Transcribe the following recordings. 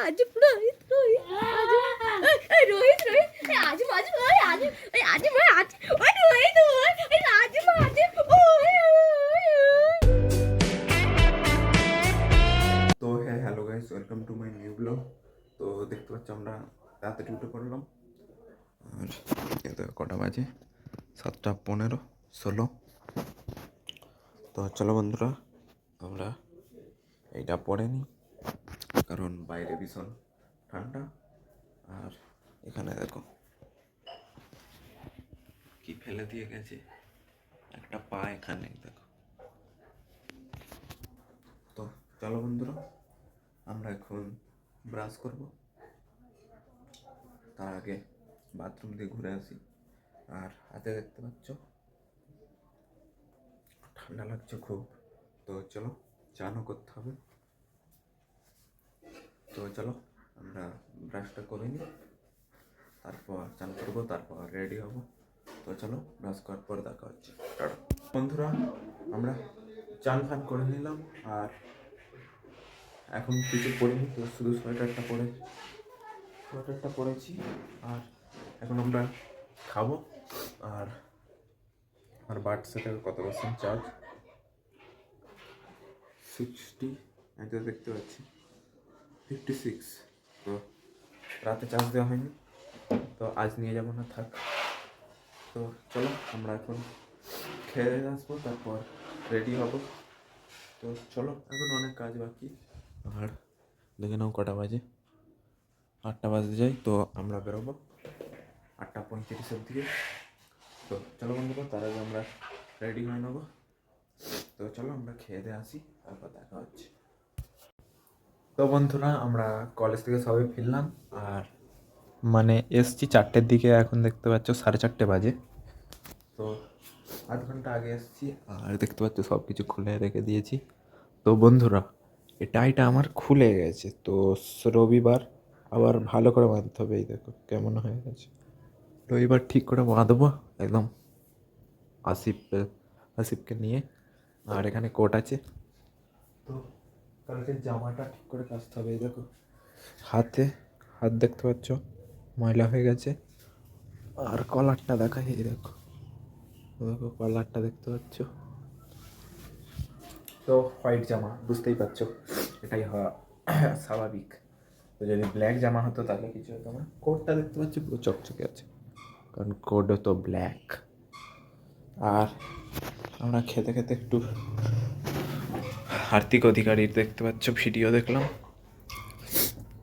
आजू रोहित रोहित आजू रोहित रोहित आजू आजू आजू आजू मैं आज रोहित आजू आजू তো হ্যাঁ hello guys, welcome to my new blog. তো দেখতে পাচ্ছ আমরা রাতে উঠে পড়লাম আর এতে কটা বাজে 7:15, 16। তো চলো বন্ধুরা, আমরা এইটা পরে নিই কারণ বাইরে ভীষণ ঠান্ডা। আর এখানে দেখো কি ফেলে দিয়ে গেছে, একটা পা এখানে দেখো। তো চলো বন্ধুরা, আমরা এখন ব্রাশ করব, তার আগে বাথরুম দিয়ে ঘুরে আসি। আর হাতে দেখতে পাচ্ছ ঠান্ডা লাগছে খুব, তো চলো চানও করতে হবে। তো চলো আমরা ব্রাশটা করে নিই, তারপর চান করবো, তারপর রেডি হব। তো চলো ব্রাশ করার পর দেখা হচ্ছে। বন্ধুরা, আমরা চান ফান করে নিলাম আর এখন কিছু পরিনি, তো শুধু সোয়েটারটা পরেছি। আর এখন আমরা খাবো। আর আমার বাটসেটের কত পার্সেন্ট চার্জ? 60, এটা দেখতে পাচ্ছি 56। তো রাতে চার্জ দেওয়া হয়নি, তো আজ নিয়ে যাবো না, থাক। তো চলো আমরা এখন খেয়ে আসবো, তারপর রেডি হব। তো চলো, এখন অনেক কাজ বাকি। আর দেখে নাও কটা বাজে, 8টা বাজে যায়। তো আমরা বেরোবো 8:35-এর দিকে। তো চলো বন্ধুরা, তার আগে আমরা রেডি হয়ে নেবো। তো চলো আমরা খেয়ে দিয়ে আসি, তারপর দেখা হচ্ছে। তো বন্ধুরা, আমরা কলেজ থেকে সবাই ফিরলাম আর মানে এসছি 4টের দিকে, এখন দেখতে পাচ্ছ 4:30 বাজে। তো আধ ঘন্টা আগে এসছি আর দেখতে পাচ্ছ সব কিছু খুলে রেখে দিয়েছি। তো বন্ধুরা, এটা আমার খুলে গেছে, তো রবিবার আবার ভালো করে বাঁধতে হবে। এই দেখো কেমন হয়ে গেছে, রবিবার ঠিক করে বাঁধবো একদম আসিফকে নিয়ে। আর এখানে কোট আছে, তো কালকে জামাটা ঠিক করে কাচতে হবে। এই দেখো হাত দেখতে পাচ্ছ ময়লা হয়ে গেছে। আর কলারটা দেখাই, এই দেখো কলারটা দেখতে পাচ্ছ। তো হোয়াইট জামা, বুঝতেই পারছো এটাই হওয়া স্বাভাবিক। তো যদি ব্ল্যাক জামা হতো তাহলে কিছু হতো না। কোটটা দেখতে পাচ্ছি পুরো চকচকে আছে, কারণ কোডও তো ব্ল্যাক। আর আমরা খেতে খেতে একটু হার্দিক অধিকারীর দেখতে পাচ্ছ ভিডিও দেখলাম।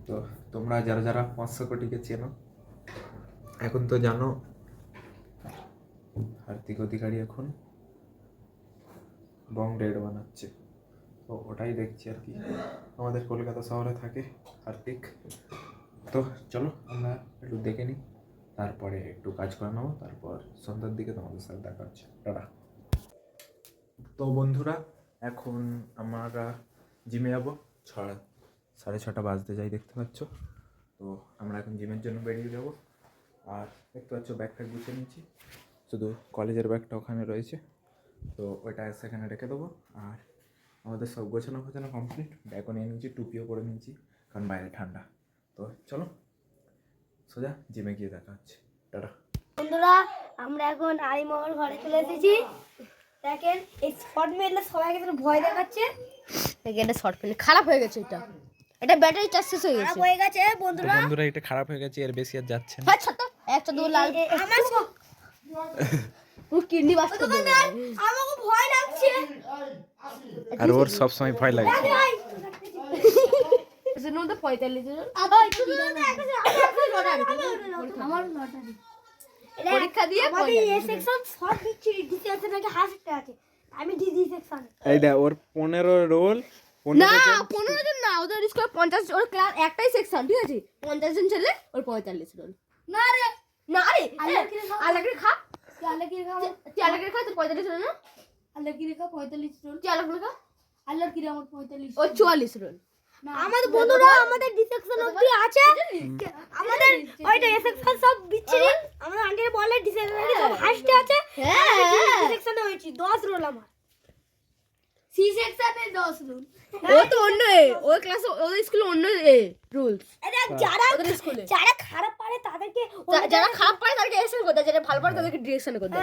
তো তোমরা যারা যারা 500 কোটিকে চেনো, এখন তো জানো হার্দিক অধিকারী এখন বং রেড বানাচ্ছে। তো ওটাই দেখছি আর কি, আমাদের কলকাতা শহরে থাকে হার্দিক। তো চলো আমরা একটু দেখে নিই, তারপরে একটু কাজ করে নেবো, তারপর সন্ধ্যার দিকে তোমাদের সাথে দেখা হচ্ছে। টাটা। তো বন্ধুরা, এখন আমরা জিমে যাবো, 6:30 বাজতে যাই দেখতে পাচ্ছ। তো আমরা এখন জিমের জন্য বেরিয়ে যাবো। আর দেখতে পাচ্ছ ব্যাগটা গুছিয়ে নিচ্ছি, শুধু কলেজের ব্যাগটা ওখানে রয়েছে, তো ওইটা সেখানে রেখে দেবো। আর আমাদের সব গোছানো কমপ্লিট, ব্যাগও নিয়ে নিয়েছি, টুপিও পরে নিয়েছি, কারণ বাইরে ঠান্ডা। তো চলো সোজা জিমে গিয়ে দেখা হচ্ছে। টাটা। বন্ধুরা, আমরা এখন আলিমহল ঘরে চলে এসেছি। দেখেন এই শর্ট মেলে সবাইকে ভয় দেখাচ্ছে। দেখেন এটা শর্ট মেলে খারাপ হয়ে গেছে, এটা ব্যাটারি চার্জ শেষ হয়ে গেছে বন্ধুরা এটা খারাপ হয়ে গেছে, এর বেশি আর যাচ্ছে না। হ্যাঁ ছোট একটা দু লাল আমার ও কিডনি বাস্ট করে দেবে। আমাকে ভয় লাগছে, আর ওর সব সময় ভয় লাগে। এর মধ্যে 45 জন আমার লটারি পরীক্ষা দিয়ে আমাদের এ সেকশন সব দিচ্ছি, দিতে আছে নাকি হাসতে আছে। আমি ডিডি সেকশন, এই দেখ ওর 15 রোল। না 15 জন না, ওদের স্কোর 50। ওর ক্লাস একটাই সেকশন, ঠিক আছে, 50 জন ছেলে, ওর 45 রোল। না রে আলাকে খা আলাকে খা, তোর 45 রোল না। আলাকে খা 45 রোল, আলাকে খা আল্লাহর কি আমার 45 ও 44 রোল। আমাদের বন্ধুরা, আমাদের ডিসেকশন অবধি আছে, আমাদের ওইটা সেকশন সব বিচ্ছিরি। আমাদের আন্টির বলে ডিসেকশন সব হাসতে আছে। হ্যাঁ ডিসেকশনে হয়েছি 10 রোল, আমার সি সেকশনে 10 রোল। ও তো অন্য এ ওই ক্লাসে ওদের স্কুলে অন্য এ রুলস যারা ওদের স্কুলে যারা খারাপ পারে তাদেরকে এক্সেল করতে যারা ভালো পারে তাদেরকে ডিরেকশন করতে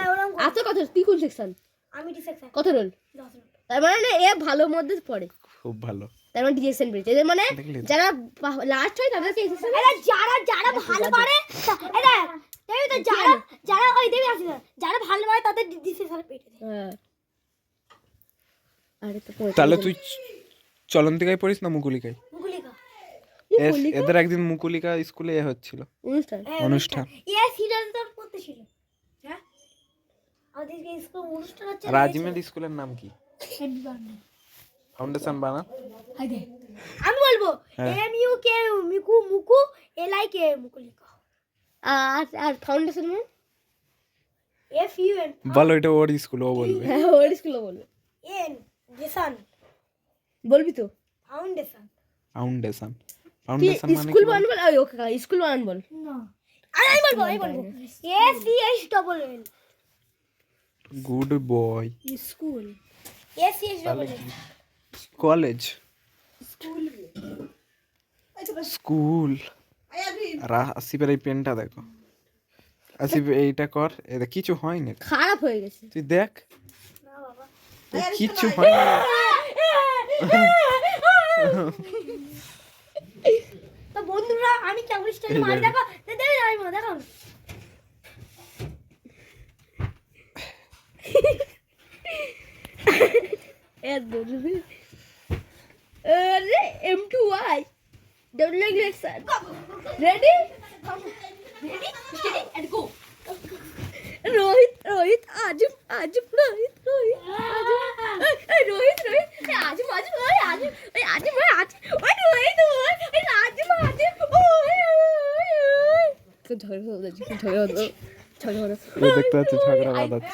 আচ্ছা কত তুই কোন সেকশন আমি ডি সেকশন কত রোল 10 রোল তার মানে এ ভালো মধ্যে পড়ে খুব ভালো তার মানে ডিরেকশন পেয়েছে এদের মানে যারা লাস্ট হয় তাদেরকে এক্সেল যারা ভালো পারে এরা দেবি তো যারা ওই দেবি আছে যারা ভালো পারে তাদের ডিরেকশন পেয়েছে হ্যাঁ আরে তো তাহলে তুই চলন্তিকায় পড়িস না মুকুলিকায়? এদের একদিন মুকুলিকা স্কুলে হচ্ছিল অনুষ্ঠান রাজিমের স্কুলের নাম কি? ফাউন্ডেশন বানা আমি বলবো এম ইউ কে মিকু মুকু এল আই কে মুকুলিকা আর ফাউন্ডেশন মানে এফ ইউ এন বলো এটা ওর স্কুল ও বলবে হ্যাঁ ওর স্কুল বলবে এন ডেসান বলবি তো ফাউন্ডেশন ফাউন্ডেশন মানে স্কুল বানান বল ওকে স্কুল বানান বল না আমি বলবো S C S double L good boy school S C S double L college school আসিফের এই পেনটা দেখো আসিফ এইটা কর এটা কিছু হয়নি খারাপ হয়ে গেছে তুই দেখ না বাবা কিছু হয়নি তো বন্ধুরা আমি কেমন স্টাইল মারি দেখো দেবে আমি দেখো এর দরবে আরে M2Y double leg action ready and go Rohit आज रोहित आज দেখতে পাচ্ছি ঝগড়া বাঁধাচ্ছে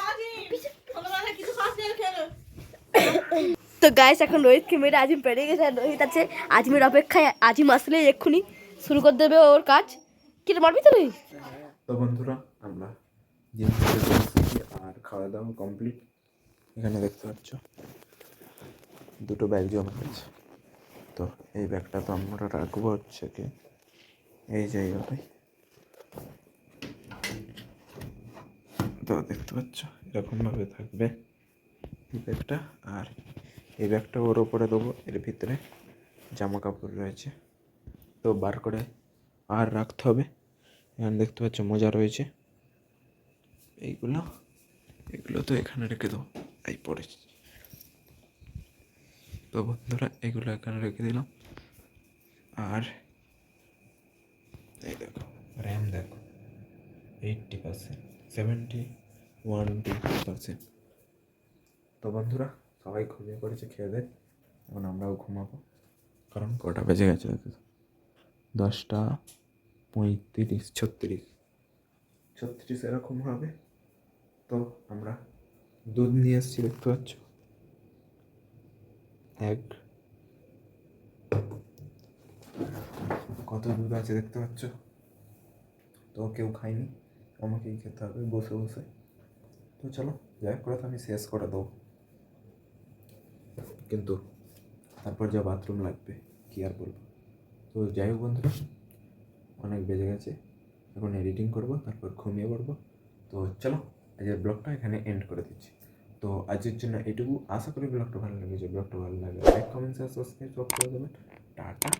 তো গাইস এখন রোহিতকে মেরে আজিম পেরে গেছে রোহিত আছে আজিমের অপেক্ষায় আজিম আসলে এক্ষুনি শুরু করে দেবে ওর কাজ কি মারবি তো রোহিত তো বন্ধুরা আমরা আর খাওয়া দাওয়া কমপ্লিট এখানে দেখতে পাচ্ছ দুটো ব্যাগ জমা আছে তো এই ব্যাগটা তো আমরা রাখবো হচ্ছে কি এই জায়গাটায় তো দেখতে পাচ্ছ এরকমভাবে থাকবে এই ব্যাগটা আর এই ব্যাগটা ওর ওপরে দেবো এর ভিতরে জামা কাপড় রয়েছে তো বার করে আর রাখতে হবে এখানে দেখতে পাচ্ছ মোজা রয়েছে এগুলো তো এখানে রেখে দেবো এই পড়েছি তো বন্ধুরা এগুলো এখানে রেখে দিলাম আর এই দেখো র্যাম দেখো 80% 71% তো বন্ধুরা সবাই ঘুমিয়ে পড়েছে খেয়ে দেয় এখন আমরাও ঘুমাবো কারণ কটা বেজে গেছে দেখো 10:35 36 এরকম হবে তো আমরা দুধ নিয়ে এসেছি দেখতে পাচ্ছ কত দুধ আছে দেখতে পাচ্ছ তো কেউ খায়নি আমাকেই খেতে হবে বসে বসে তো চলো যাই করে তো আমি শেষ করে দেবো কিন্তু তারপর যা বাথরুম লাগবে কি আর বলবো তো যাই হোক বন্ধুরা অনেক বেজে গেছে এখন এডিটিং করবো তারপর ঘুমিয়ে পড়বো তো চলো আজকের ব্লগটা এখানে এন্ড করে দিচ্ছি তো আজকের জন্য এটুকু আশা করি ব্লগটা ভালো লেগেছে ব্লগটা ভালো লাগে লাইক কমেন্ট শেয়ার সাবস্ক্রাইব সব করে দেবেন টাটা